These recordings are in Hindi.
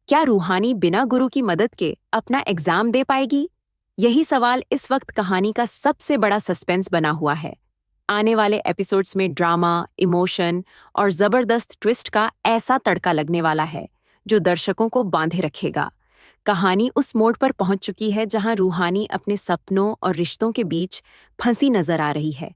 क्या रूहानी बिना गुरु की मदद के अपना एग्जाम दे पाएगी? यही सवाल इस वक्त कहानी का सबसे बड़ा सस्पेंस बना हुआ है। आने वाले एपिसोड्स में ड्रामा, इमोशन और जबरदस्त ट्विस्ट का ऐसा तड़का लगने वाला है जो दर्शकों को बांधे रखेगा। कहानी उस मोड़ पर पहुंच चुकी है जहां रूहानी अपने सपनों और रिश्तों के बीच फंसी नजर आ रही है।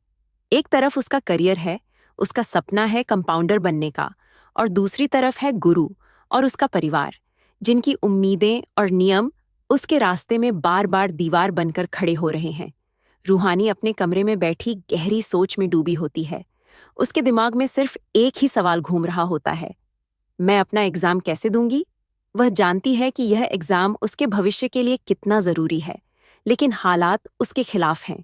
एक तरफ उसका करियर है, उसका सपना है कंपाउंडर बनने का, और दूसरी तरफ है गुरु और उसका परिवार, जिनकी उम्मीदें और नियम उसके रास्ते में बार बार दीवार बनकर खड़े हो रहे हैं। रूहानी अपने कमरे में बैठी गहरी सोच में डूबी होती है। उसके दिमाग में सिर्फ एक ही सवाल घूम रहा होता है, मैं अपना एग्जाम कैसे दूंगी? वह जानती है कि यह एग्जाम उसके भविष्य के लिए कितना जरूरी है, लेकिन हालात उसके खिलाफ हैं।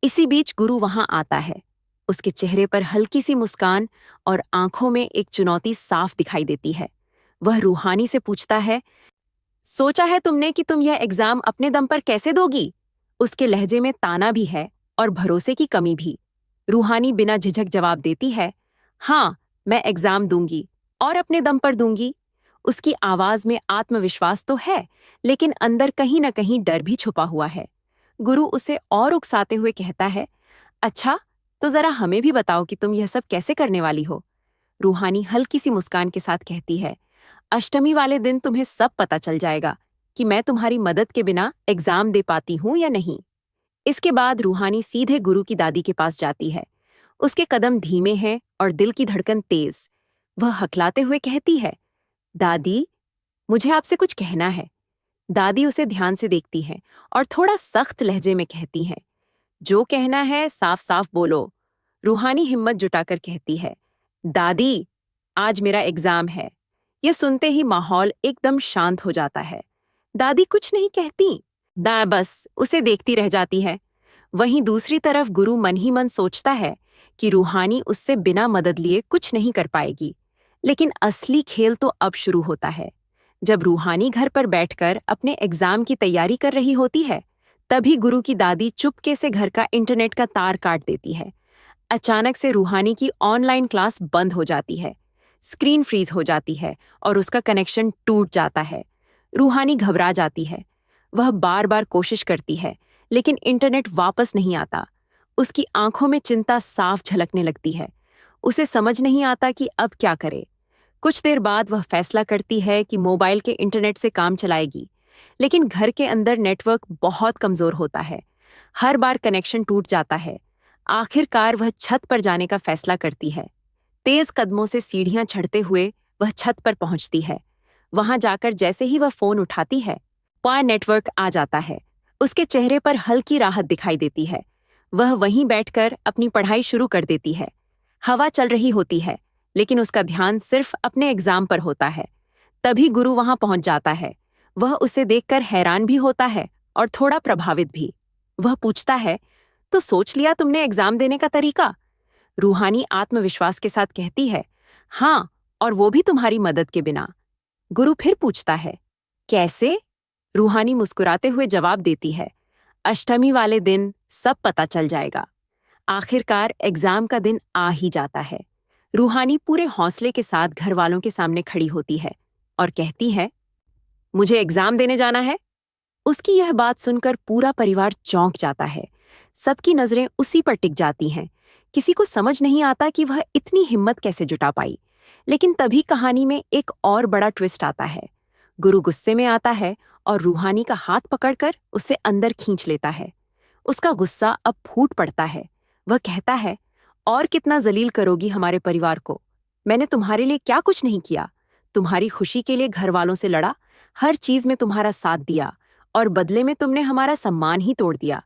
इसी बीच गुरु वहां आता है। उसके चेहरे पर हल्की सी मुस्कान और आंखों में एक चुनौती साफ दिखाई देती है। वह रूहानी से पूछता है, सोचा है तुमने कि तुम यह एग्जाम अपने दम पर कैसे दोगी? उसके लहजे में ताना भी है और भरोसे की कमी भी। रूहानी बिना झिझक जवाब देती है, हाँ, मैं एग्जाम दूंगी और अपने दम पर दूंगी। उसकी आवाज में आत्मविश्वास तो है, लेकिन अंदर कहीं न कहीं डर भी छुपा हुआ है। गुरु उसे और उकसाते हुए कहता है, अच्छा, तो जरा हमें भी बताओ कि तुम यह सब कैसे करने वाली हो। रूहानी हल्की सी मुस्कान के साथ कहती है, अष्टमी वाले दिन तुम्हें सब पता चल जाएगा कि मैं तुम्हारी मदद के बिना एग्जाम दे पाती हूं या नहीं। इसके बाद रूहानी सीधे गुरु की दादी के पास जाती है। उसके कदम धीमे हैं और दिल की धड़कन तेज। वह हकलाते हुए कहती है, दादी, मुझे आपसे कुछ कहना है। दादी उसे ध्यान से देखती है और थोड़ा सख्त लहजे में कहती हैं, जो कहना है साफ साफ बोलो। रूहानी हिम्मत जुटाकर कहती है, दादी, आज मेरा एग्जाम है। यह सुनते ही माहौल एकदम शांत हो जाता है। दादी कुछ नहीं कहती, दा बस उसे देखती रह जाती है। वहीं दूसरी तरफ गुरु मन ही मन सोचता है कि रूहानी उससे बिना मदद लिए कुछ नहीं कर पाएगी। लेकिन असली खेल तो अब शुरू होता है। जब रूहानी घर पर बैठकर अपने एग्जाम की तैयारी कर रही होती है, तभी गुरु की दादी चुपके से घर का इंटरनेट का तार काट देती है। अचानक से रूहानी की ऑनलाइन क्लास बंद हो जाती है। स्क्रीन फ्रीज हो जाती है और उसका कनेक्शन टूट जाता है। रूहानी घबरा जाती है। वह बार बार कोशिश करती है, लेकिन इंटरनेट वापस नहीं आता। उसकी आंखों में चिंता साफ झलकने लगती है। उसे समझ नहीं आता कि अब क्या करे। कुछ देर बाद वह फैसला करती है कि मोबाइल के इंटरनेट से काम चलाएगी, लेकिन घर के अंदर नेटवर्क बहुत कमजोर होता है। हर बार कनेक्शन टूट जाता है। आखिरकार वह छत पर जाने का फैसला करती है। तेज कदमों से सीढ़ियां चढ़ते हुए वह छत पर पहुंचती है। वहां जाकर जैसे ही वह फोन उठाती है, वाया नेटवर्क आ जाता है। उसके चेहरे पर हल्की राहत दिखाई देती है। वह वहीं बैठकर अपनी पढ़ाई शुरू कर देती है। हवा चल रही होती है, लेकिन उसका ध्यान सिर्फ अपने एग्जाम पर होता है। तभी गुरु वहां पहुंच जाता है। वह उसे देखकर हैरान भी होता है और थोड़ा प्रभावित भी। वह पूछता है, तो सोच लिया तुमने एग्जाम देने का तरीका? रूहानी आत्मविश्वास के साथ कहती है, हाँ, और वो भी तुम्हारी मदद के बिना। गुरु फिर पूछता है, कैसे? रूहानी मुस्कुराते हुए जवाब देती है, अष्टमी वाले दिन सब पता चल जाएगा। आखिरकार एग्जाम का दिन आ ही जाता है। रूहानी पूरे हौसले के साथ घर वालों के सामने खड़ी होती है और कहती है, मुझे एग्जाम देने जाना है। उसकी यह बात सुनकर पूरा परिवार चौंक जाता है। सबकी नजरें उसी पर टिक जाती हैं। किसी को समझ नहीं आता कि वह इतनी हिम्मत कैसे जुटा पाई। लेकिन तभी कहानी में एक और बड़ा ट्विस्ट आता है। गुरु गुस्से में आता है और रूहानी का हाथ पकड़कर उसे अंदर खींच लेता है। उसका गुस्सा अब फूट पड़ता है। वह कहता है, और कितना जलील करोगी हमारे परिवार को? मैंने तुम्हारे लिए क्या कुछ नहीं किया। तुम्हारी खुशी के लिए घर वालों से लड़ा, हर चीज में तुम्हारा साथ दिया, और बदले में तुमने हमारा सम्मान ही तोड़ दिया।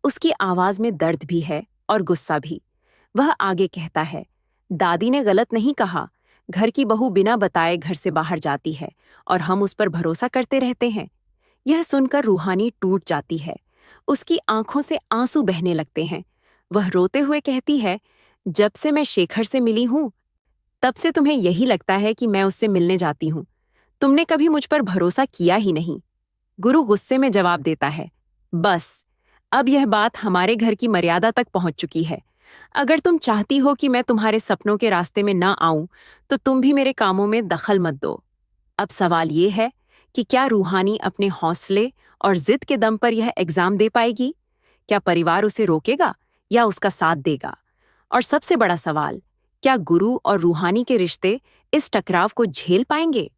उसकी आवाज में दर्द भी है और गुस्सा भी। वह आगे कहता है, दादी ने गलत नहीं कहा। घर की बहू बिना बताए घर से बाहर जाती है और हम उस पर भरोसा करते रहते हैं। यह सुनकर रूहानी टूट जाती है। उसकी आंखों से आंसू बहने लगते हैं। वह रोते हुए कहती है, जब से मैं शेखर से मिली हूं, तब से तुम्हें यही लगता है कि मैं उससे मिलने जाती हूं। तुमने कभी मुझ पर भरोसा किया ही नहीं। गुरु गुस्से में जवाब देता है, बस, अब यह बात हमारे घर की मर्यादा तक पहुंच चुकी है। अगर तुम चाहती हो कि मैं तुम्हारे सपनों के रास्ते में ना आऊं, तो तुम भी मेरे कामों में दखल मत दो। अब सवाल ये है कि क्या रूहानी अपने हौसले और जिद के दम पर यह एग्जाम दे पाएगी? क्या परिवार उसे रोकेगा या उसका साथ देगा? और सबसे बड़ा सवाल, क्या गुरु और रूहानी के रिश्ते इस टकराव को झेल पाएंगे?